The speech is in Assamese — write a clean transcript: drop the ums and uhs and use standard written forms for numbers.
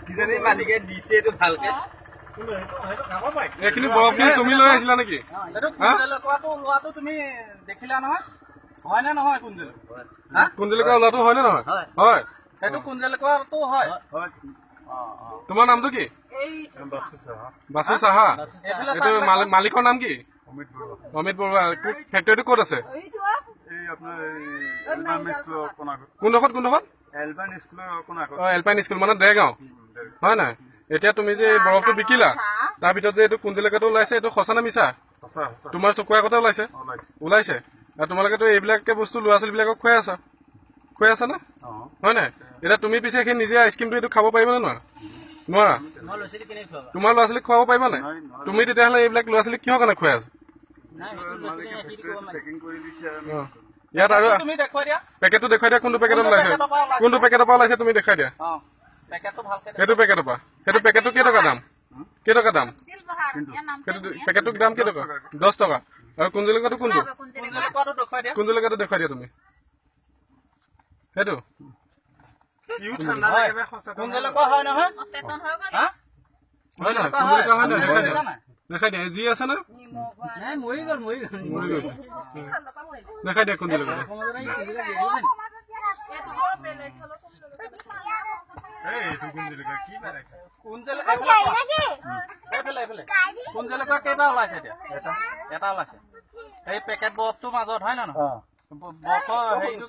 কিজানি মালিকে দিছে এইটো ভালকে এইখিনি বৰফ তুমি লৈ আহিছিলা নেকি? এইটো কুঞ্জলকোৱাটো ওলোৱাটো তুমি দেখিলা নহয়? হয় নে নহয় কুঞ্জলকোৱা? কুঞ্জলকোৱা ওলোৱাটো হয় নে নহয়? হয়। সেইটো কুঞ্জলকোৱাটো হয়। তোমাৰ নামটো কি? বাসু সাহা। এইটো মালিকৰ নাম কি? অমিত বৰুৱা। ফেক্টৰীটো ক'ত আছে? কোনডোখৰত? এলপাইন স্কুল মানে দেৰগাঁও হয় নাই? এতিয়া তুমি যে বৰফটো বিকিলা তাৰ ভিতৰত যে এইটো কুঞ্জলকোৱাটো ওলাইছে এইটো সঁচা নে মিছা? তোমাৰ চকুৰ আগতে ওলাইছে আৰু তোমালোকেতো এইবিলাকে বস্তু ল'ৰা ছোৱালীবিলাকক খুৱাই আছা না হয় নাই? এতিয়া তুমি পিছে সেই নিজে আইচক্ৰীমটো এইটো খাব পাৰিবা নে নোৱাৰা? তোমাৰ ল'ৰা ছোৱালীক খুৱাব পাৰিবা নাই? তুমি তেতিয়াহ'লে এইবিলাক ল'ৰা ছোৱালীক কিহৰ কাৰণে খুৱাই আছা? ইয়াত আৰু পেকেটটো দেখুৱাই দিয়া। কোনটো পেকেটত ওলাইছে? কোনটো পেকেটৰ পৰা ওলাইছে তুমি দেখুৱাই দিয়া। সেইটো পেকেটৰ পৰা। সেইটো পেকেটটো কেইটকা দাম? পেকেটটোৰ দাম কেইটকা? 10 টকা। আৰু কুঞ্জলকোৱাটো কোনটো? কুঞ্জলকোৱাটো দেখুৱাই দিয়া তুমি। সেইটো কুঞ্জলকোৱা হয় নহয়? দেখাই দিয়া। যি আছে না মৰি গৈছে। দেখাই দিয়া কুঞ্জলকোৱা। কুঞ্জলকোৱা কেইটা ওলাইছে এতিয়া? এটা ওলাইছে। এই পেকেট বৰফটোৰ মাজত হয় নে নহয়? বৰফৰ হেৰিটো